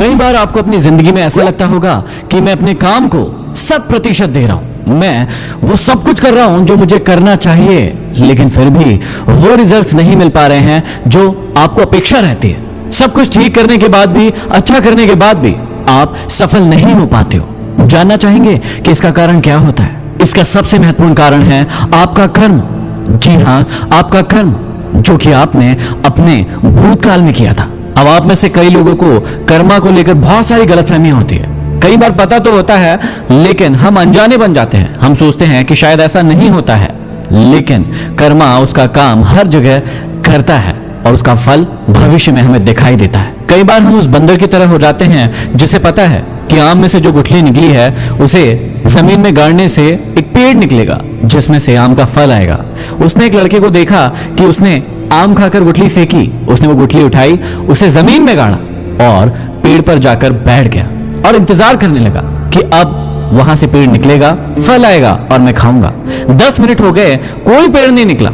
कई बार आपको अपनी जिंदगी में ऐसा लगता होगा कि मैं अपने काम को 100% दे रहा हूं, मैं वो सब कुछ कर रहा हूं जो मुझे करना चाहिए, लेकिन फिर भी वो रिजल्ट्स नहीं मिल पा रहे हैं जो आपको अपेक्षा रहती है। सब कुछ ठीक करने के बाद भी, अच्छा करने के बाद भी आप सफल नहीं हो पाते हो। जानना चाहेंगे कि इसका कारण क्या होता है? इसका सबसे महत्वपूर्ण कारण है आपका कर्म। जी हां, आपका कर्म, जो कि आपने अपने भूतकाल में किया था। अब आप में से कई लोगों को कर्मा को लेकर बहुत सारी गलतफहमियां होती है। कई बार पता तो होता है, लेकिन हम अनजाने बन जाते हैं। हम सोचते हैं कि शायद ऐसा नहीं होता है, लेकिन कर्मा उसका काम हर जगह करता है और उसका फल भविष्य में हमें दिखाई देता है। कई बार हम उस बंदर की तरह हो जाते हैं जिसे पता है कि आम में से जो गुठली निकली है उसे जमीन में गाड़ने से एक पेड़ निकलेगा जिसमें से आम का फल आएगा। उसने एक लड़के को देखा कि उसने आम खाकर गुठली फेंकी, उसने वो गुठली उठाई, उसे जमीन में गाड़ा और पेड़ पर जाकर बैठ गया और इंतजार करने लगा कि अब वहां से पेड़ निकलेगा, फल आएगा और मैं खाऊंगा। 10 मिनट हो गए, कोई पेड़ नहीं निकला।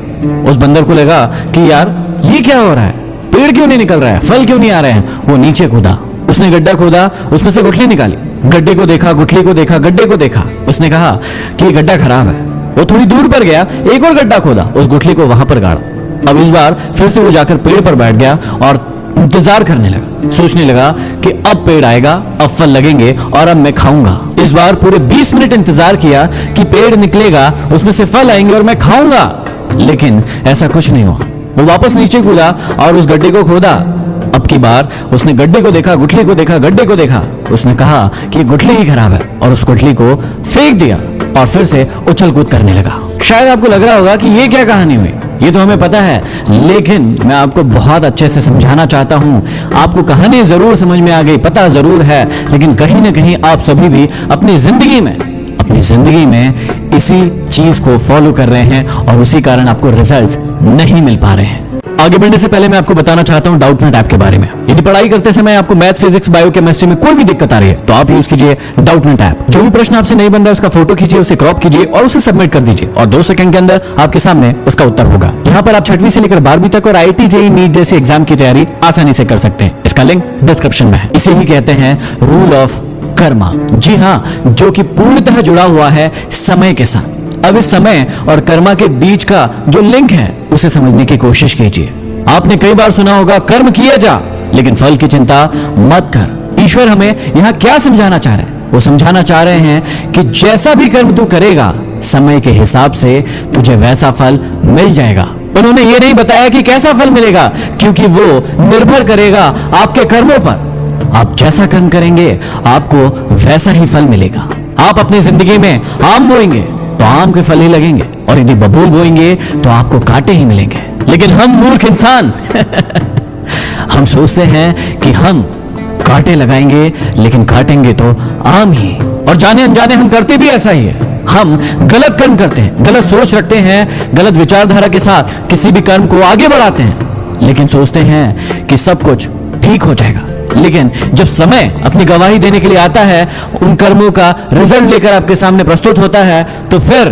उस बंदर को लगा कि यार ये क्या हो रहा है, पेड़ क्यों नहीं निकल रहा है, फल क्यों नहीं आ रहे हैं। वो नीचे कूदा, उसने गड्ढा खोदा, उसमें से गुठली निकाली। गड्ढे को देखा, गुठली को देखा, गड्ढे को देखा। उसने कहा कि ये गड्ढा खराब है। वो थोड़ी दूर पर गया, एक और गड्ढा खोदा, उस गुठली को वहां पर गाड़ा। अब इस बार फिर से वो जाकर पेड़ पर बैठ गया और इंतजार करने लगा, सोचने लगा कि अब पेड़ आएगा, अब फल लगेंगे और अब मैं खाऊंगा। इस बार पूरे 20 मिनट इंतजार किया कि पेड़ निकलेगा, उसमें से फल आएंगे और मैं खाऊंगा, लेकिन ऐसा कुछ नहीं हुआ। वो वापस नीचे कूदा और उस गड्ढे को खोदा। अब की बार उसने गड्ढे को देखा, गुठली को देखा, गड्ढे को देखा। उसने कहा कि गुठली ही खराब है और उस गुठली को फेंक दिया और फिर से उछल कूद करने लगा। शायद आपको लग रहा होगा कि ये क्या कहानी हुई, ये तो हमें पता है, लेकिन मैं आपको बहुत अच्छे से समझाना चाहता हूं। आपको कहानी जरूर समझ में आ गई, पता जरूर है, लेकिन कहीं ना कहीं आप सभी भी अपनी जिंदगी में इसी चीज को फॉलो कर रहे हैं और उसी कारण आपको रिजल्ट्स नहीं मिल पा रहे हैं। आगे बढ़ने से पहले मैं आपको बताना चाहता हूं डाउटनेट ऐप के बारे में। यदि पढ़ाई करते समय आपको मैथ, फिजिक्स, बायो, केमिस्ट्री में कोई भी दिक्कत आ रही है तो आप यूज कीजिए डाउटनेट ऐप। जो भी प्रश्न आपसे नहीं बन रहा है उसका फोटो खींचिए, उसे क्रॉप कीजिए और उसे सबमिट कर दीजिए और 2 सेकंड के अंदर आपके सामने उसका उत्तर होगा। यहाँ पर आप 6वीं से लेकर 12वीं तक और IIT, JEE, नीट जैसे एग्जाम की तैयारी आसानी से कर सकते हैं। इसका लिंक डिस्क्रिप्शन में है। इसे ही कहते हैं रूल ऑफ कर्मा। जी हाँ, जो कि पूर्णतः जुड़ा हुआ है समय के साथ। अब इस समय और कर्मा के बीच का जो लिंक है उसे समझने की कोशिश कीजिए। आपने कई बार सुना होगा कर्म किया जा लेकिन फल की चिंता मत कर। ईश्वर हमें यहाँ क्या समझाना चाह रहे हैं? वो समझाना चाह रहे हैं कि जैसा भी कर्म तू करेगा समय के हिसाब से तुझे वैसा फल मिल जाएगा। उन्होंने ये नहीं बताया कि कैसा फल मिलेगा, क्योंकि वो निर्भर करेगा आपके कर्मों पर। आप जैसा कर्म करेंगे आपको वैसा ही फल मिलेगा। आप अपनी जिंदगी में आम बोएंगे तो आम के फल ही लगेंगे और यदि बबूल बोएंगे तो आपको कांटे ही मिलेंगे। लेकिन हम मूर्ख इंसान हम सोचते हैं कि हम कांटे लगाएंगे लेकिन काटेंगे तो आम ही, और जाने अनजाने हम करते भी ऐसा ही है। हम गलत कर्म करते हैं, गलत सोच रखते हैं, गलत विचारधारा के साथ किसी भी कर्म को आगे बढ़ाते हैं, लेकिन सोचते हैं कि सब कुछ ठीक हो जाएगा। लेकिन जब समय अपनी गवाही देने के लिए आता है, उन कर्मों का रिजल्ट लेकर आपके सामने प्रस्तुत होता है, तो फिर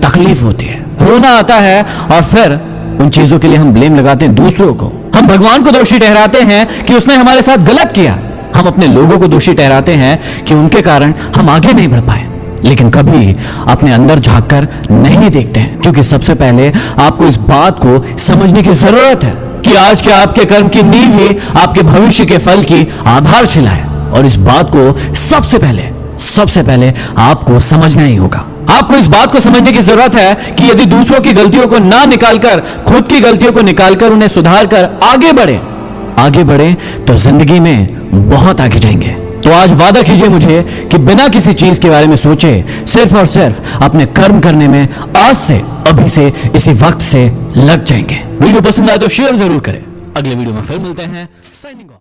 तकलीफ होती है, रोना आता है और फिर उन चीजों के लिए हम ब्लेम लगाते हैं दूसरों को। हम भगवान को दोषी ठहराते हैं कि उसने हमारे साथ गलत किया। हम अपने लोगों को दोषी ठहराते हैं कि उनके कारण हम आगे नहीं बढ़ पाए, लेकिन कभी अपने अंदर झांककर नहीं देखते हैं, क्योंकि सबसे पहले आपको इस बात को समझने की जरूरत है कि आज के आपके कर्म की नींव ही आपके भविष्य के फल की आधारशिला है। और इस बात को सबसे पहले आपको समझना ही होगा। आपको इस बात को समझने की जरूरत है कि यदि दूसरों की गलतियों को ना निकालकर खुद की गलतियों को निकालकर उन्हें सुधार कर आगे बढ़े तो जिंदगी में बहुत आगे जाएंगे। तो आज वादा कीजिए मुझे कि बिना किसी चीज के बारे में सोचे सिर्फ और सिर्फ अपने कर्म करने में आज से, अभी से, इसी वक्त से लग जाएंगे। वीडियो पसंद आए तो शेयर जरूर करें। अगले वीडियो में फिर मिलते हैं। Signing off.